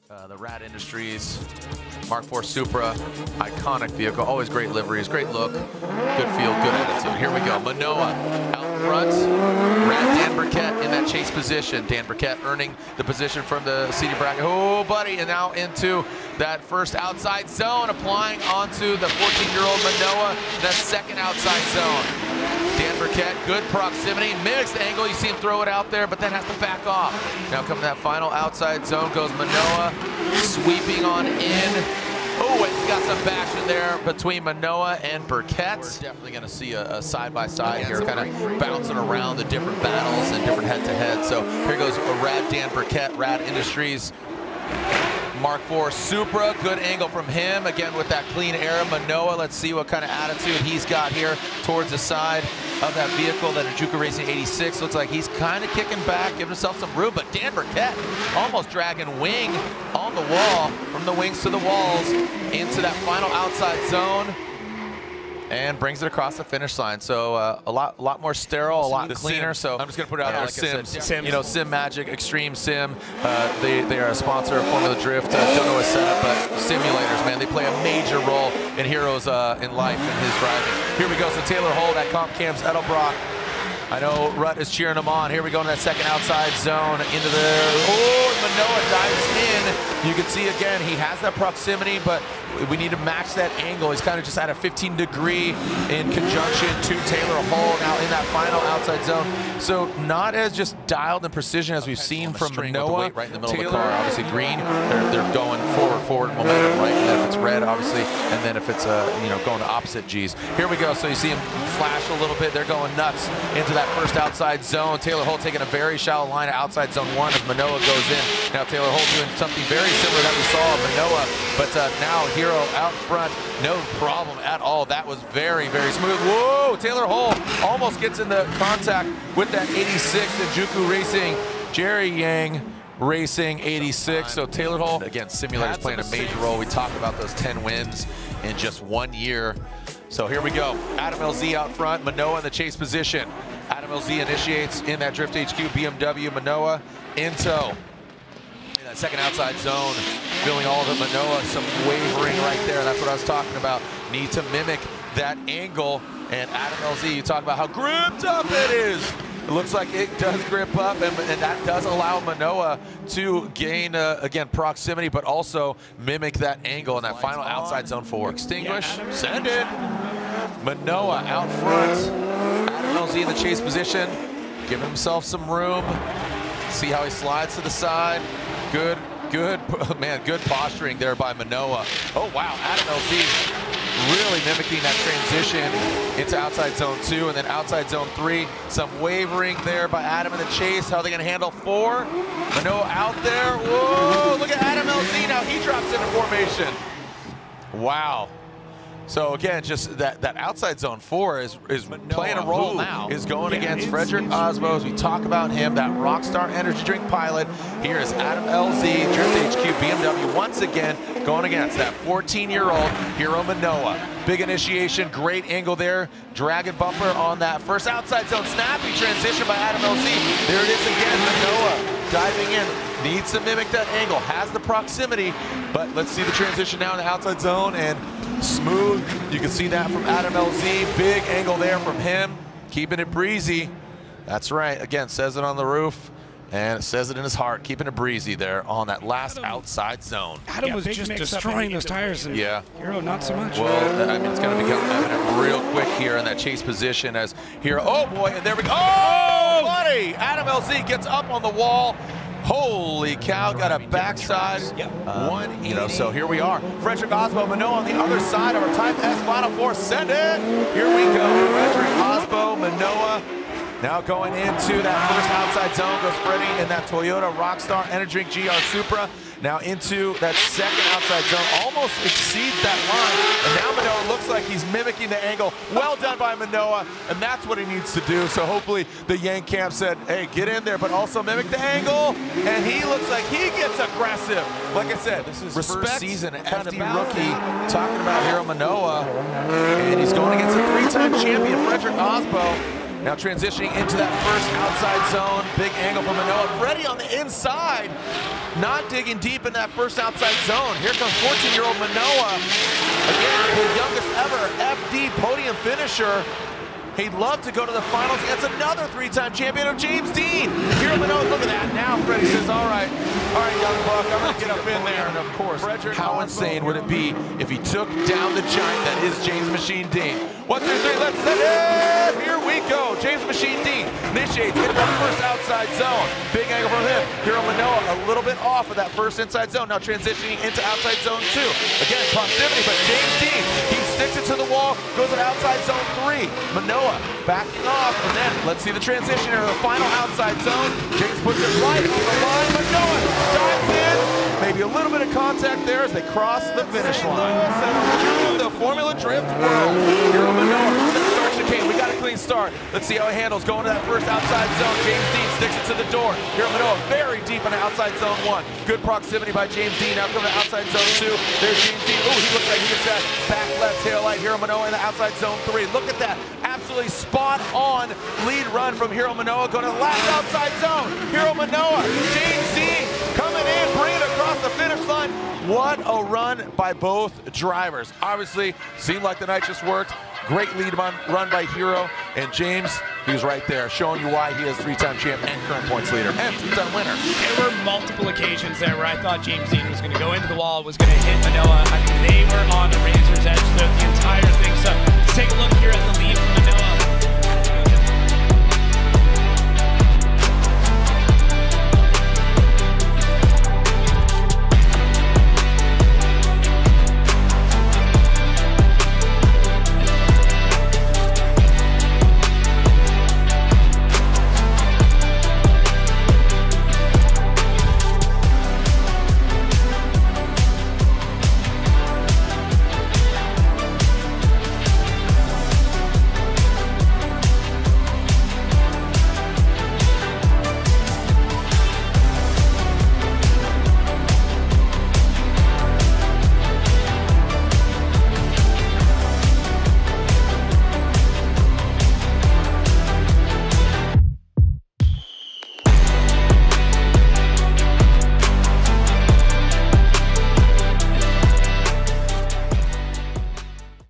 The Rad Industries Mark IV Supra, iconic vehicle, always great liveries, great look, good feel, good attitude. Here we go, Minowa out front, Rad Dan Burkett in that chase position. Dan Burkett earning the position from the CD bracket. Oh, buddy, and now into that first outside zone, applying onto the 14-year-old Minowa, that second outside zone. Dan Burkett, good proximity, mimics the angle, you see him throw it out there, but then has to back off. Now coming that final outside zone goes Minowa, sweeping on in. Oh, and got some baction there between Minowa and Burkett. We're definitely going to see a side-by-side here, kind of bouncing around the different battles and different head-to-head. So here goes a Rad Dan Burkett, Rad Industries Mark IV Supra, good angle from him, again with that clean air. Minowa, let's see what kind of attitude he's got here towards the side of that vehicle, that Juku Racing 86. Looks like he's kind of kicking back, giving himself some room, but Dan Burkett almost dragging wing on the wall, from the wings to the walls, into that final outside zone, and brings it across the finish line. So a lot more sterile, a lot cleaner. So I'm just gonna put it out there, like Sim, you know, Sim Magic, Extreme Sim. They are a sponsor of Formula Drift. Don't know what's set up, but simulators, man, they play a major role in Heroes in life and his driving. Here we go. So Taylor Holt at Comp Camps Edelbrock. I know Rut is cheering him on. Here we go in that second outside zone into the, oh, Minowa dives in. You can see again, he has that proximity, but we need to match that angle. He's kind of just at a 15-degree in conjunction to Taylor Holt now in that final outside zone. So not as just dialed in precision as we've seen from Minowa. Right in the middle of the car, obviously green, they're going forward momentum, right? And then if it's red, obviously, and then if it's you know, going to opposite G's. Here we go. So you see him flash a little bit. They're going nuts into that first outside zone. Taylor Holt taking a very shallow line at outside zone 1 as Minowa goes in. Now Taylor Holt doing something very similar that we saw of Minowa, but now Hero out front, no problem at all. That was very, very smooth. Whoa, Taylor Holt almost gets into contact with that 86 in Juku Racing, Jerry Yang Racing 86. So Taylor Holt, again, simulators playing a major role. We talked about those 10 wins in just 1 year. So here we go. Adam LZ out front, Minowa in the chase position. Adam LZ initiates in that Drift HQ BMW, Minowa in tow. In that second outside zone, feeling all of it. Minowa, some wavering right there. That's what I was talking about. Need to mimic that angle. And Adam LZ, you talk about how gripped up it is. It looks like it does grip up, and that does allow Minowa to gain, again, proximity, but also mimic that angle in that final outside zone 4. Extinguish, send it. Minowa out front. Adam LZ in the chase position, giving himself some room. See how he slides to the side. Good, man, good posturing there by Minowa. Oh, wow, Adam LZ really mimicking that transition into outside zone 2 and then outside zone 3. Some wavering there by Adam in the chase. How are they going to handle 4? Minowa out there. Whoa, look at Adam LZ now. He drops into formation. Wow. So again, just that outside zone 4 is playing a role now. Is going against Frederick Osbo, as we talk about him, that Rockstar Energy Drink pilot. Here is Adam LZ, Drift HQ BMW, once again going against that 14-year-old Hiro Minowa. Big initiation, great angle there. Dragon bumper on that first outside zone. Snappy transition by Adam LZ. There it is again, Minowa diving in. Needs to mimic that angle, has the proximity, but let's see the transition now in the outside zone, and smooth. You can see that from Adam LZ. Big angle there from him, keeping it breezy. That's right, again, says it on the roof, and it says it in his heart, keeping it breezy there on that last outside zone. Adam was just destroying those tires. And Hiro, not so much. Well, I mean, it's going to become evident real quick here in that chase position as Hiro, oh boy, and there we go. Oh, buddy! Adam LZ gets up on the wall. Holy cow, got a backside 180. You know, so here we are. Frederick Osbo, Minowa on the other side of our Type S Final 4. Send it! Here we go. Frederick Osbo, Minowa. Now going into that first outside zone goes Freddie in that Toyota Rockstar Energy Drink GR Supra. Now into that second outside zone, almost exceeds that line. And now Minowa looks like he's mimicking the angle. Well done by Minowa, and that's what he needs to do. So hopefully the Yank camp said, hey, get in there, but also mimic the angle. And he looks like he gets aggressive. Like I said, this is respect, first season FD rookie, talking about Hiro Minowa. And he's going against a 3-time champion, Frederick Osbo. Now transitioning into that first outside zone. Big angle from Minowa. Freddie on the inside. not digging deep in that first outside zone. Here comes 14-year-old Minowa. Again, the youngest ever FD podium finisher. He'd love to go to the finals against another three-time champion of James Dean. Hiro Minowa, look at that. Now Freddie says, all right, young buck, I'm going to get up in there. And of course, how insane would it be if he took down the giant that is James Machine Dean? 1, 2, 3, let's set it. Here we go. James Machine Dean initiates into that first outside zone. Big angle from him. Hiro Minowa a little bit off of that first inside zone. Now transitioning into outside zone 2. Again, proximity, but James Dean, he sticks it to the wall, goes to outside zone 3. Minowa backing off, and then let's see the transition into the final outside zone. James puts it right on the line. Minowa dives in. Maybe a little bit of contact there as they cross the finish line. The Formula Drift world. Hiro Minowa from the start chicane. We got a clean start. Let's see how he handles going to that first outside zone. James Dean sticks it to the door. Hiro Minowa very deep in the outside zone 1. Good proximity by James Dean. Now coming to outside zone 2. There's James Dean. Ooh, he looks like he gets that back left tail light. Hiro Minowa in the outside zone 3. Look at that. Absolutely spot on lead run from Hiro Minowa. Going to the last outside zone. Hiro Minowa. James Dean coming in, bringing it across the finish line. What a run by both drivers. Obviously, seemed like the night just worked. Great lead run by Hiro, and James, he was right there, showing you why he is three-time champ and current points leader and two-time winner. There were multiple occasions there where I thought James Dean was going to go into the wall, was going to hit Minowa. I mean, they were on the razor's edge throughout the entire thing. So take a look here at the lead from